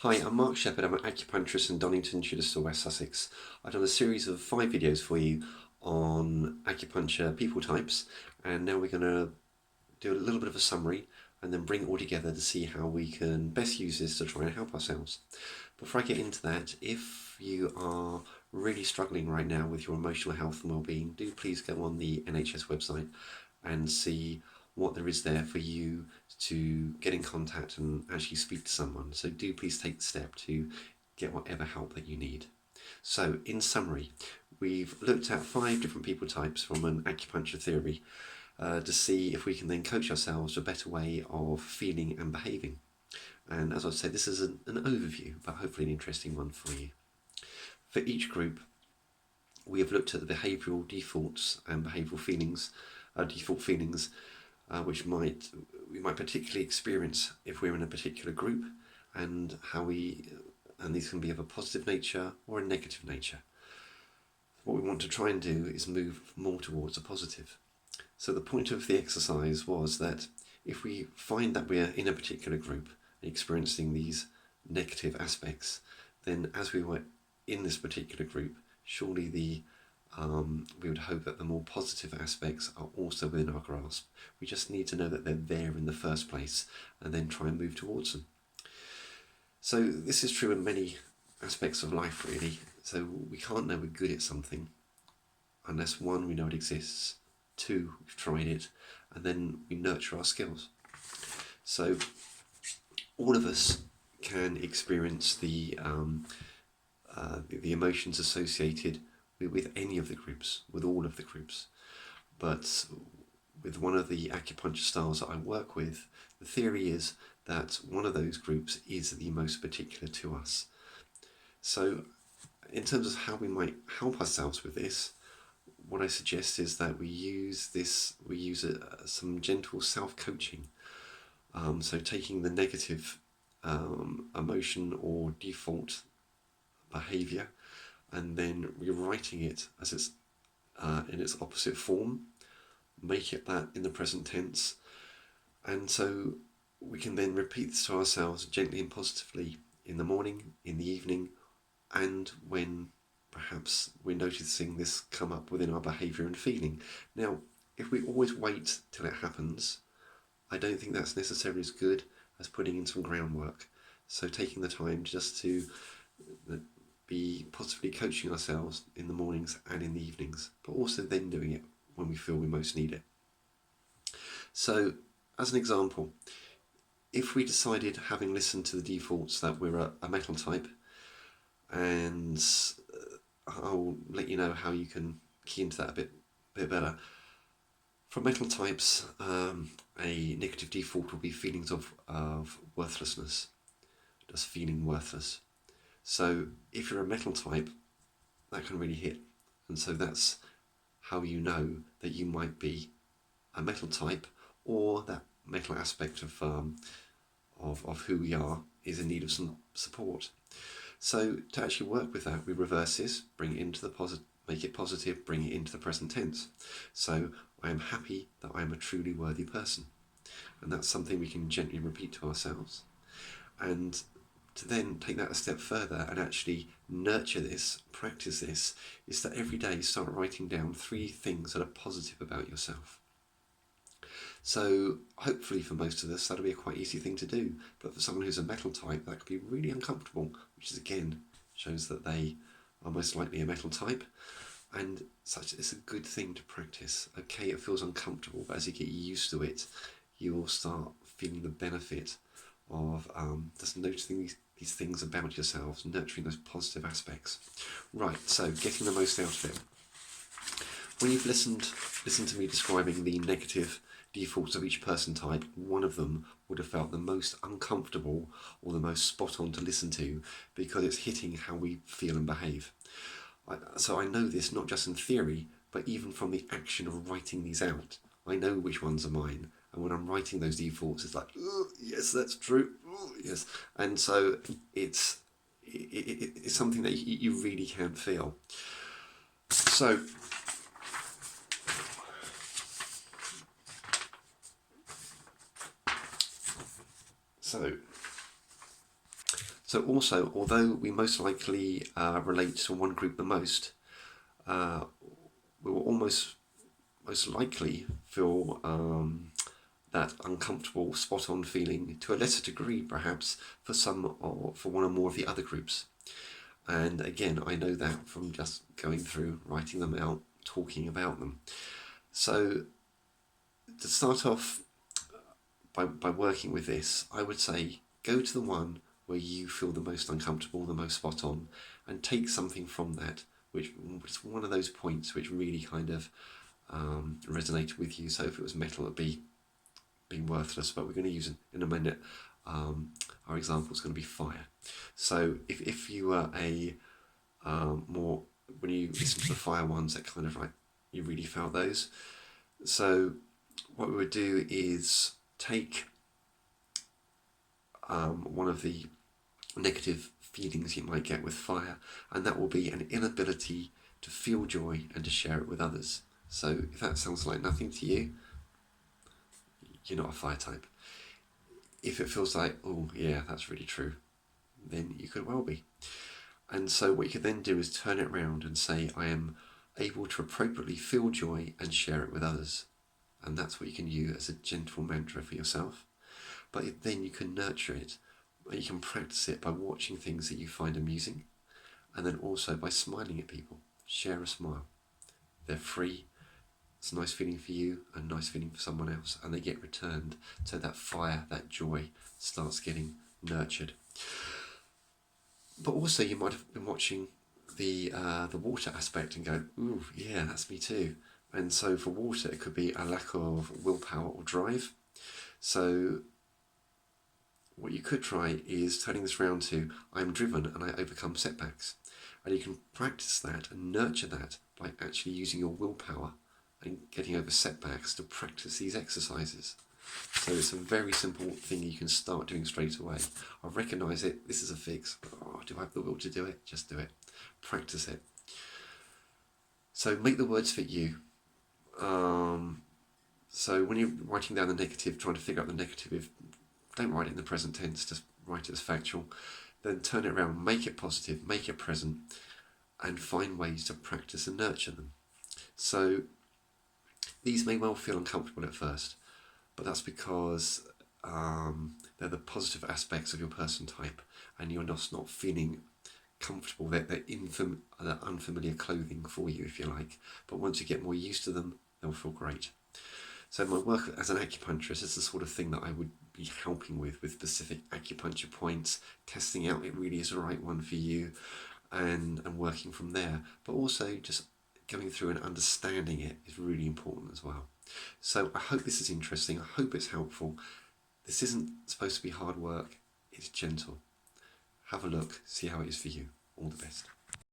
Hi, I'm Mark Shepherd. I'm an acupuncturist in Donington, Chichester, West Sussex. I've done a series of 5 videos for you on acupuncture people types, and now we're going to do a little bit of a summary and then bring it all together to see how we can best use this to try and help ourselves. Before I get into that, if you are really struggling right now with your emotional health and well-being, do please go on the NHS website and see what there is there for you to get in contact and actually speak to someone. So do please take the step to get whatever help that you need. So in summary, we've looked at 5 different people types from an acupuncture theory to see if we can then coach ourselves to a better way of feeling and behaving. And as I've said, this is an overview, but hopefully an interesting one for you. For each group, we have looked at the behavioural defaults and behavioural feelings, default feelings, which we might particularly experience if we're in a particular group, and these can be of a positive nature or a negative nature. What we want to try and do is move more towards a positive. So the point of the exercise was that if we find that we're in a particular group experiencing these negative aspects, then as we were in this particular group, surely we would hope that the more positive aspects are also within our grasp. We just need to know that they're there in the first place and then try and move towards them. So this is true in many aspects of life, really. So we can't know we're good at something unless 1, we know it exists, 2, we've tried it, and then we nurture our skills. So all of us can experience the emotions associated with any of the groups, with all of the groups. But with one of the acupuncture styles that I work with, the theory is that one of those groups is the most particular to us. So in terms of how we might help ourselves with this, what I suggest is that we use some gentle self-coaching. So taking the negative emotion or default behaviour and then rewriting it as it's in its opposite form, make it that in the present tense, and so we can then repeat this to ourselves gently and positively in the morning, in the evening, and when perhaps we're noticing this come up within our behaviour and feeling. Now, if we always wait till it happens, I don't think that's necessarily as good as putting in some groundwork. So taking the time just to be positively coaching ourselves in the mornings and in the evenings, but also then doing it when we feel we most need it. So as an example, if we decided, having listened to the defaults, that we're a metal type, and I'll let you know how you can key into that a bit better. For metal types, a negative default will be feelings of worthlessness, just feeling worthless. So if you're a metal type, that can really hit, and so that's how you know that you might be a metal type, or that metal aspect of who we are is in need of some support. So to actually work with that, we reverse this, bring it into the positive, make it positive, bring it into the present tense. So I am happy that I am a truly worthy person, and that's something we can gently repeat to ourselves. And to then take that a step further and actually nurture this, practice this, is that every day start writing down 3 things that are positive about yourself. So hopefully for most of us that'll be a quite easy thing to do, but for someone who's a metal type that could be really uncomfortable, which is again shows that they are most likely a metal type, and it's a good thing to practice. Okay, it feels uncomfortable, but as you get used to it, you will start feeling the benefit of just noticing these things about yourselves, nurturing those positive aspects. Right, so getting the most out of it. When you've listened to me describing the negative defaults of each person type, one of them would have felt the most uncomfortable or the most spot on to listen to, because it's hitting how we feel and behave. So I know this not just in theory, but even from the action of writing these out. I know which ones are mine, and when I'm writing those defaults, it's like, oh, yes, that's true, oh, yes. And so it's something that you really can feel. So So also, although we most likely relate to one group the most, we will most likely feel that uncomfortable, spot-on feeling to a lesser degree, perhaps, for one or more of the other groups. And again, I know that from just going through, writing them out, talking about them. So to start off by working with this, I would say go to the one where you feel the most uncomfortable, the most spot on, and take something from that, which is one of those points which really kind of resonated with you. So if it was metal, it'd be worthless, but we're going to use it in a minute. Our example is going to be fire. So if you were a more, when you listen to the fire ones, that kind of like, you really felt those. So what we would do is take one of the negative feelings you might get with fire, and that will be an inability to feel joy and to share it with others. So if that sounds like nothing to you, you're not a fire type. If it feels like, oh yeah, that's really true, then you could well be. And so what you could then do is turn it around and say, I am able to appropriately feel joy and share it with others. And that's what you can use as a gentle mantra for yourself. But then you can nurture it, and you can practice it by watching things that you find amusing, and then also by smiling at people. Share a smile. They're free. It's a nice feeling for you, a nice feeling for someone else, and they get returned. So that fire, that joy starts getting nurtured. But also you might have been watching the water aspect and go, ooh, yeah, that's me too. And so for water, it could be a lack of willpower or drive. So what you could try is turning this around to, I'm driven and I overcome setbacks. And you can practice that and nurture that by actually using your willpower and getting over setbacks to practice these exercises. So it's a very simple thing you can start doing straight away. I recognise it, this is a fix, but do I have the will to do it? Just do it. Practice it. So make the words fit you. So when you're writing down the negative, trying to figure out the negative, don't write it in the present tense, just write it as factual. Then turn it around, make it positive, make it present, and find ways to practice and nurture them. So these may well feel uncomfortable at first, but that's because they're the positive aspects of your person type, and you're just not feeling comfortable. They're unfamiliar clothing for you, if you like. But once you get more used to them, they'll feel great. So my work as an acupuncturist is the sort of thing that I would be helping with specific acupuncture points, testing out it really is the right one for you, and working from there. But also just going through and understanding it is really important as well. So I hope this is interesting. I hope it's helpful. This isn't supposed to be hard work. It's gentle. Have a look. See how it is for you. All the best.